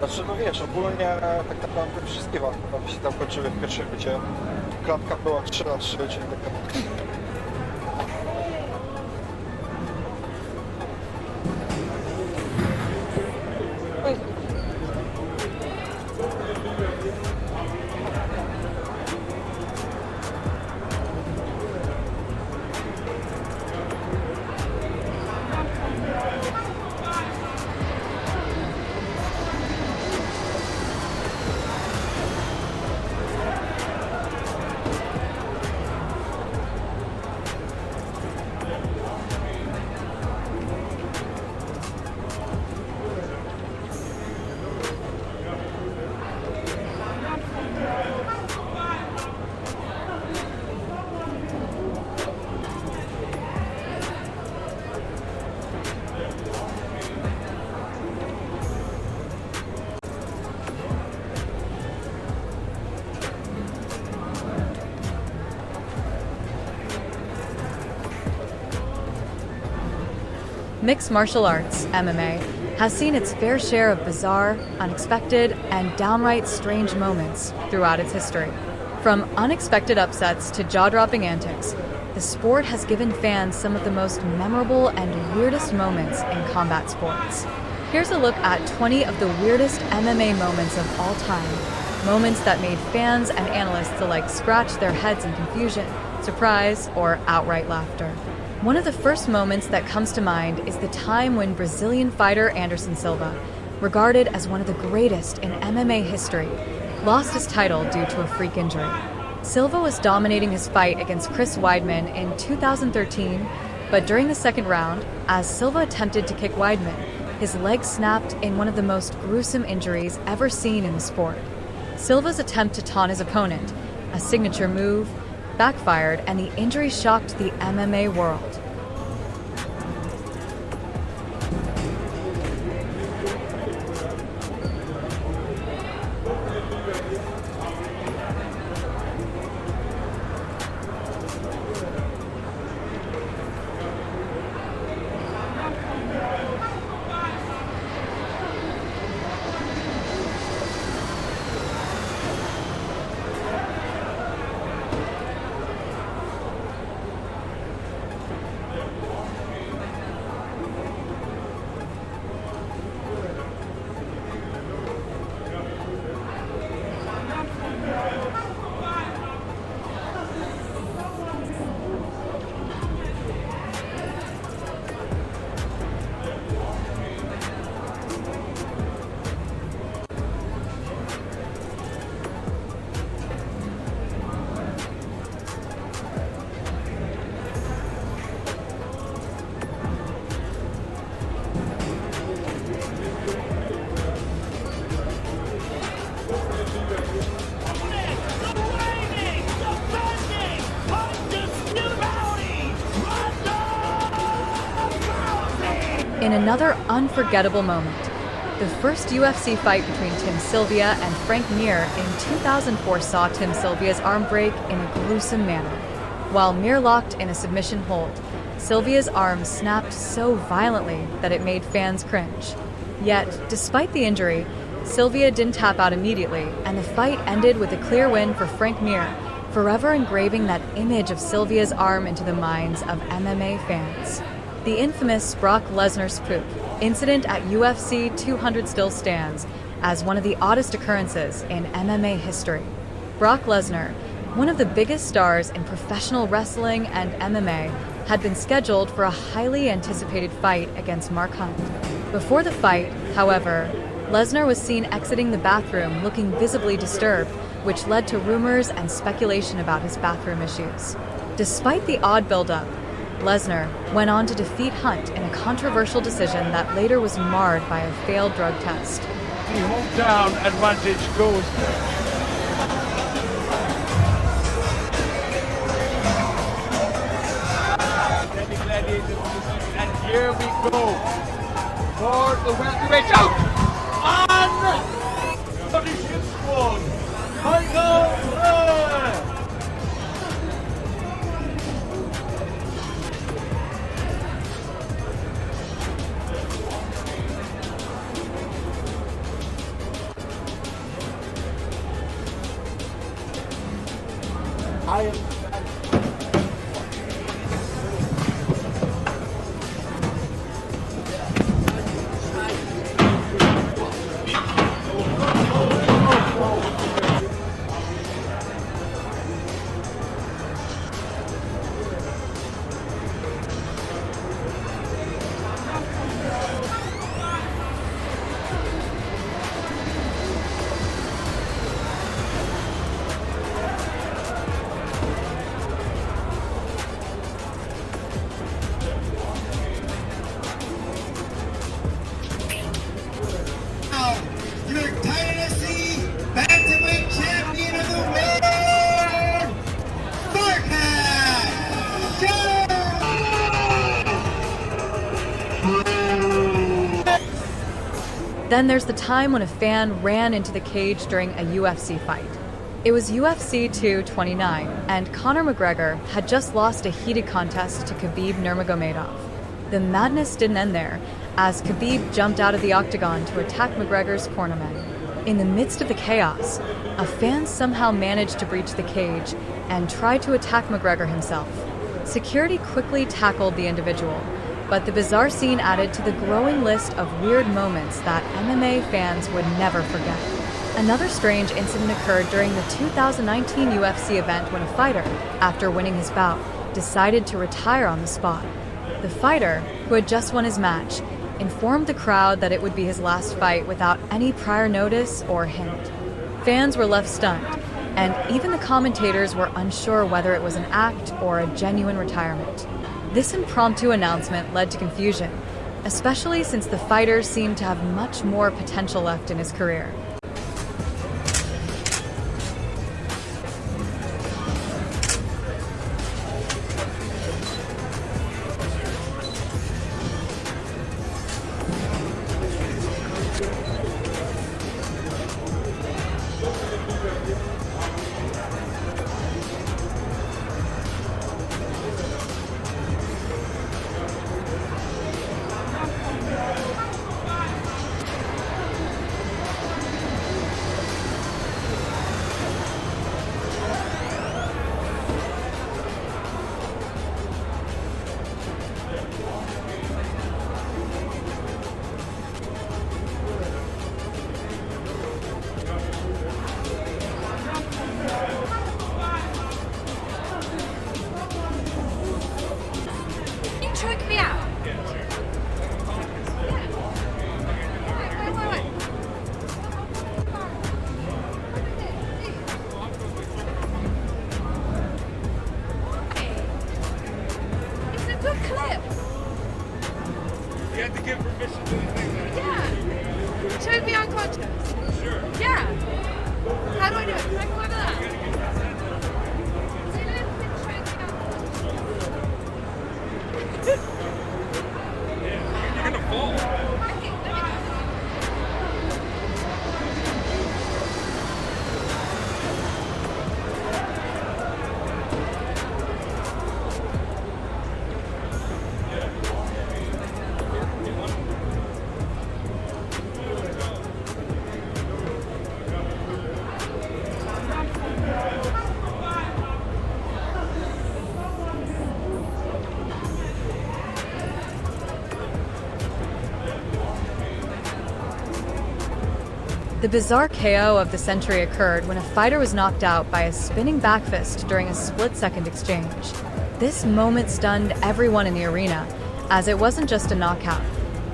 Znaczy, no wiesz, ogólnie tak naprawdę wszystkie walki prawie się tam kończyły w pierwszej bycie. Klatka była 3-3, czyli tak naprawdę... Mixed martial arts, MMA, has seen its fair share of bizarre, unexpected, and downright strange moments throughout its history. From unexpected upsets to jaw-dropping antics, the sport has given fans some of the most memorable and weirdest moments in combat sports. Here's a look at 20 of the weirdest MMA moments of all time. Moments that made fans and analysts alike scratch their heads in confusion, surprise, or outright laughter. One of the first moments that comes to mind is the time when Brazilian fighter Anderson Silva, regarded as one of the greatest in MMA history, lost his title due to a freak injury. Silva was dominating his fight against Chris Weidman in 2013, but during the second round, as Silva attempted to kick Weidman, his leg snapped in one of the most gruesome injuries ever seen in the sport. Silva's attempt to taunt his opponent, a signature move, backfired, and the injury shocked the MMA world. In another unforgettable moment, the first UFC fight between Tim Sylvia and Frank Mir in 2004 saw Tim Sylvia's arm break in a gruesome manner. While Mir locked in a submission hold, Sylvia's arm snapped so violently that it made fans cringe. Yet, despite the injury, Sylvia didn't tap out immediately, and the fight ended with a clear win for Frank Mir, forever engraving that image of Sylvia's arm into the minds of MMA fans. The infamous Brock Lesnar's poop incident at UFC 200 still stands as one of the oddest occurrences in MMA history. Brock Lesnar, one of the biggest stars in professional wrestling and MMA, had been scheduled for a highly anticipated fight against Mark Hunt. Before the fight, however, Lesnar was seen exiting the bathroom looking visibly disturbed, which led to rumors and speculation about his bathroom issues. Despite the odd build-up, Lesnar went on to defeat Hunt in a controversial decision that later was marred by a failed drug test. The hometown advantage goes. And here we go for the welterweight out on the ship squad. Michael. I am. Your Tennessee Bantamweight Champion of the World, Then there's the time when a fan ran into the cage during a UFC fight. It was UFC 229, and Conor McGregor had just lost a heated contest to Khabib Nurmagomedov. The madness didn't end there, as Khabib jumped out of the octagon to attack McGregor's cornerman. In the midst of the chaos, a fan somehow managed to breach the cage and tried to attack McGregor himself. Security quickly tackled the individual, but the bizarre scene added to the growing list of weird moments that MMA fans would never forget. Another strange incident occurred during the 2019 UFC event when a fighter, after winning his bout, decided to retire on the spot. The fighter, who had just won his match, informed the crowd that it would be his last fight without any prior notice or hint. Fans were left stunned, and even the commentators were unsure whether it was an act or a genuine retirement. This impromptu announcement led to confusion, especially since the fighter seemed to have much more potential left in his career. Choke me out. It's a good clip. You have to give permission to the thing. Yeah. Choke me unconscious. Sure. Yeah. How do I do it? Can I go over that? Say a little bit, choke me unconscious. You're gonna fall. Okay, let me go. The bizarre KO of the century occurred when a fighter was knocked out by a spinning back fist during a split-second exchange. This moment stunned everyone in the arena, as it wasn't just a knockout.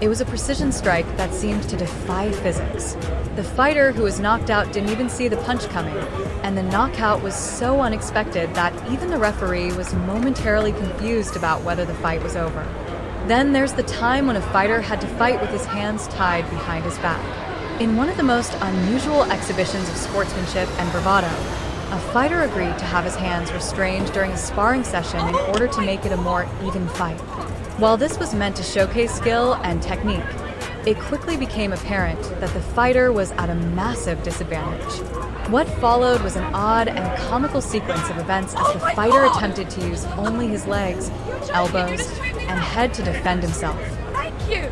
It was a precision strike that seemed to defy physics. The fighter who was knocked out didn't even see the punch coming, and the knockout was so unexpected that even the referee was momentarily confused about whether the fight was over. Then there's the time when a fighter had to fight with his hands tied behind his back. In one of the most unusual exhibitions of sportsmanship and bravado, a fighter agreed to have his hands restrained during a sparring session in order to make it a more even fight. While this was meant to showcase skill and technique, it quickly became apparent that the fighter was at a massive disadvantage. What followed was an odd and comical sequence of events as the fighter attempted to use only his legs, elbows, and head to defend himself. Thank you.